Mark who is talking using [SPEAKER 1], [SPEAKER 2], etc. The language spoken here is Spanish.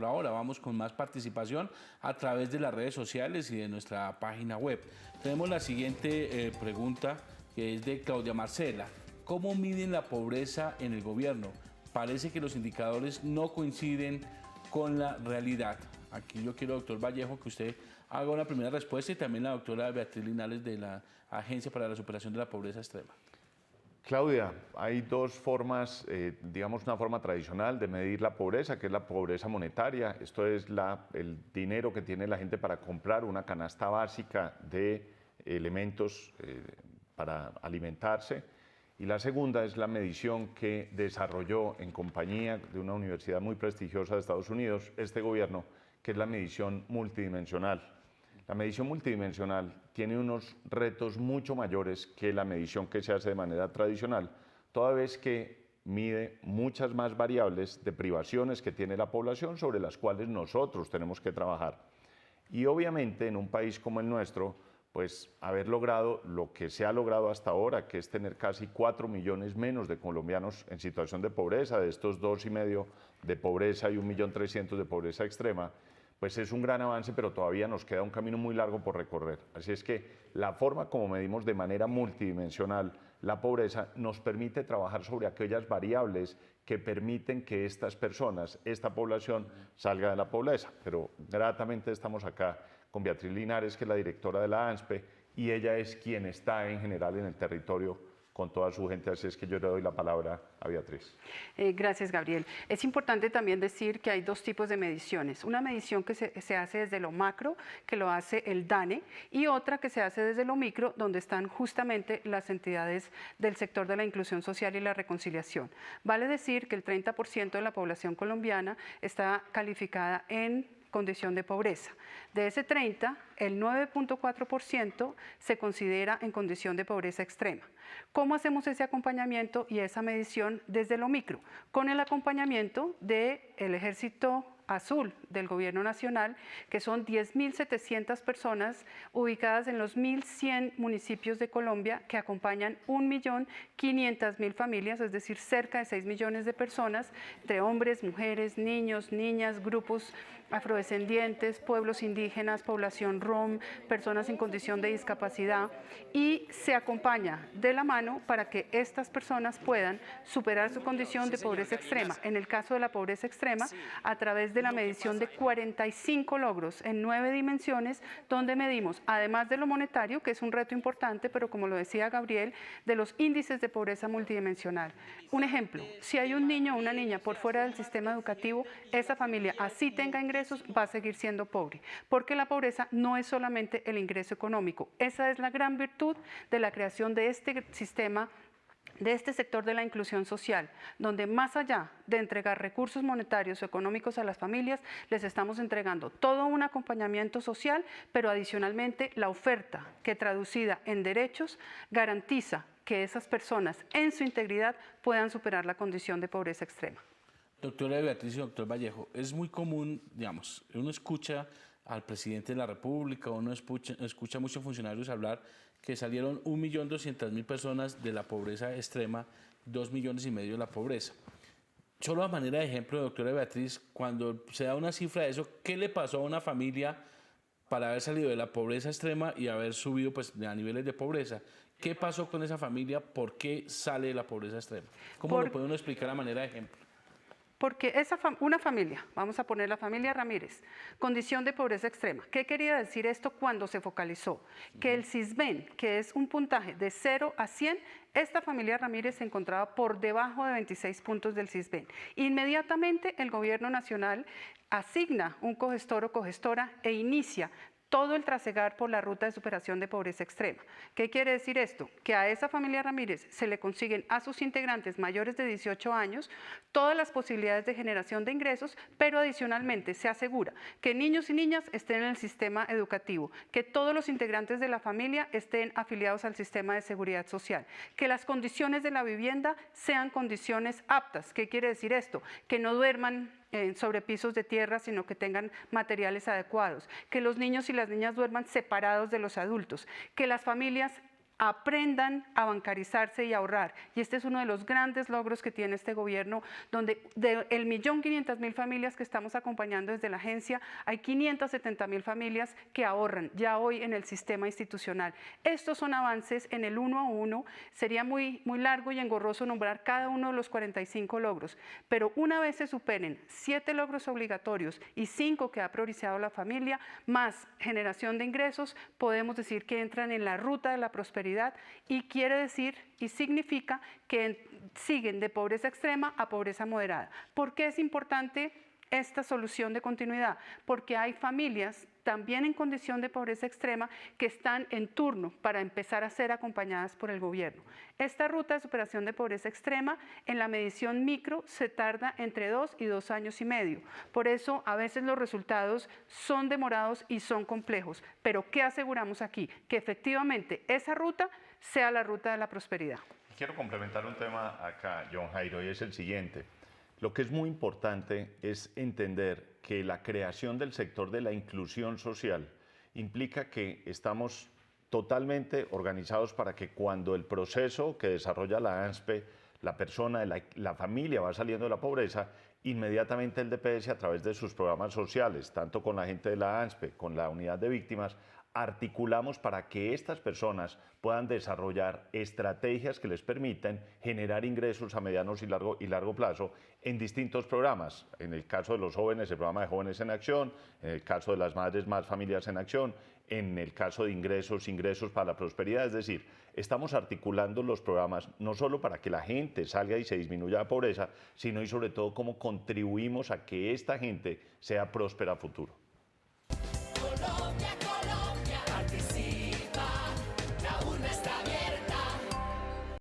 [SPEAKER 1] ahora. Vamos con más participación a través de las redes sociales y de nuestra página web. Tenemos la siguiente pregunta, que es de Claudia Marcela. ¿Cómo miden la pobreza en el gobierno? Parece que los indicadores no coinciden con la realidad. Aquí yo quiero, doctor Vallejo, que usted haga una primera respuesta y también la doctora Beatriz Linares de la Agencia para la Superación de la Pobreza Extrema.
[SPEAKER 2] Claudia, hay dos formas, digamos una forma tradicional de medir la pobreza, que es la pobreza monetaria. Esto es el dinero que tiene la gente para comprar una canasta básica de elementos para alimentarse. Y la segunda es la medición que desarrolló en compañía de una universidad muy prestigiosa de Estados Unidos este gobierno, que es la medición multidimensional. La medición multidimensional tiene unos retos mucho mayores que la medición que se hace de manera tradicional, toda vez que mide muchas más variables de privaciones que tiene la población sobre las cuales nosotros tenemos que trabajar. Y obviamente en un país como el nuestro, pues haber logrado lo que se ha logrado hasta ahora, que es tener casi 4 millones menos de colombianos en situación de pobreza, de estos 2,5 de pobreza y 1.300.000 de pobreza extrema, pues es un gran avance, pero todavía nos queda un camino muy largo por recorrer. Así es que la forma como medimos de manera multidimensional la pobreza nos permite trabajar sobre aquellas variables que permiten que estas personas, esta población, salga de la pobreza. Pero gratamente estamos acá con Beatriz Linares, que es la directora de la ANSPE, y ella es quien está en general en el territorio con toda su gente, así es que yo le doy la palabra a Beatriz.
[SPEAKER 3] Gracias, Gabriel. Es importante también decir que hay dos tipos de mediciones. Una medición que se hace desde lo macro, que lo hace el DANE, y otra que se hace desde lo micro, donde están justamente las entidades del sector de la inclusión social y la reconciliación. Vale decir que el 30% de la población colombiana está calificada en condición de pobreza. De ese 30, el 9.4% se considera en condición de pobreza extrema. ¿Cómo hacemos ese acompañamiento y esa medición desde lo micro? Con el acompañamiento del Ejército Azul del Gobierno Nacional, que son 10.700 personas ubicadas en los 1.100 municipios de Colombia, que acompañan 1.500.000 familias, es decir, cerca de 6 millones de personas, entre hombres, mujeres, niños, niñas, grupos afrodescendientes, pueblos indígenas, población rom, personas en condición de discapacidad, y se acompaña de la mano para que estas personas puedan superar su condición de pobreza extrema. En el caso de la pobreza extrema, a través de la medición de 45 logros en 9 dimensiones, donde medimos, además de lo monetario, que es un reto importante, pero como lo decía Gabriel, de los índices de pobreza multidimensional. Un ejemplo, si hay un niño o una niña por fuera del sistema educativo, esa familia, así tenga ingresos, va a seguir siendo pobre, porque la pobreza no es solamente el ingreso económico. Esa es la gran virtud de la creación de este sistema, de este sector de la inclusión social, donde más allá de entregar recursos monetarios o económicos a las familias, les estamos entregando todo un acompañamiento social, pero adicionalmente la oferta que traducida en derechos garantiza que esas personas en su integridad puedan superar la condición de pobreza extrema.
[SPEAKER 1] Doctora Beatriz y doctor Vallejo, es muy común, digamos, uno escucha al presidente de la República, uno escucha a muchos funcionarios hablar que salieron 1.200.000 personas de la pobreza extrema, 2,5 millones de la pobreza. Solo a manera de ejemplo, doctora Beatriz, cuando se da una cifra de eso, ¿qué le pasó a una familia para haber salido de la pobreza extrema y haber subido pues, a niveles de pobreza? ¿Qué pasó con esa familia? ¿Por qué sale de la pobreza extrema? ¿Cómo lo puede uno explicar a manera de ejemplo?
[SPEAKER 3] Porque una familia, vamos a poner la familia Ramírez, condición de pobreza extrema. ¿Qué quería decir esto cuando se focalizó? Que el Sisbén, que es un puntaje de 0 a 100, esta familia Ramírez se encontraba por debajo de 26 puntos del Sisbén. Inmediatamente el Gobierno Nacional asigna un cogestor o cogestora e inicia todo el trasegar por la ruta de superación de pobreza extrema. ¿Qué quiere decir esto? Que a esa familia Ramírez se le consiguen a sus integrantes mayores de 18 años todas las posibilidades de generación de ingresos, pero adicionalmente se asegura que niños y niñas estén en el sistema educativo, que todos los integrantes de la familia estén afiliados al sistema de seguridad social, que las condiciones de la vivienda sean condiciones aptas. ¿Qué quiere decir esto? Que no duerman sobre pisos de tierra, sino que tengan materiales adecuados, que los niños y las niñas duerman separados de los adultos, que las familias aprendan a bancarizarse y ahorrar. Y este es uno de los grandes logros que tiene este gobierno, donde de el 1.500.000 familias que estamos acompañando desde la agencia, hay 570.000 familias que ahorran ya hoy en el sistema institucional. Estos son avances en el 1 a 1. Sería muy largo y engorroso nombrar cada uno de los 45 logros, pero una vez se superen 7 logros obligatorios y 5 que ha priorizado la familia, más generación de ingresos, podemos decir que entran en la ruta de la prosperidad, y quiere decir y significa que siguen de pobreza extrema a pobreza moderada. ¿Por qué es importante esta solución de continuidad? Porque hay familias también en condición de pobreza extrema que están en turno para empezar a ser acompañadas por el gobierno. Esta ruta de superación de pobreza extrema en la medición micro se tarda entre 2 y 2 años y medio. Por eso a veces los resultados son demorados y son complejos. Pero ¿qué aseguramos aquí? Que efectivamente esa ruta sea la ruta de la prosperidad.
[SPEAKER 2] Quiero complementar un tema acá, John Jairo, y es el siguiente. Lo que es muy importante es entender que la creación del sector de la inclusión social implica que estamos totalmente organizados para que cuando el proceso que desarrolla la ANSPE, la persona, la familia va saliendo de la pobreza, inmediatamente el DPS, a través de sus programas sociales, tanto con la gente de la ANSPE, con la unidad de víctimas, articulamos para que estas personas puedan desarrollar estrategias que les permitan generar ingresos a mediano y largo plazo en distintos programas. En el caso de los jóvenes, el programa de Jóvenes en Acción; en el caso de las madres, Más Familias en Acción; en el caso de ingresos para la prosperidad. Es decir, estamos articulando los programas no solo para que la gente salga y se disminuya la pobreza, sino y sobre todo cómo contribuimos a que esta gente sea próspera a futuro.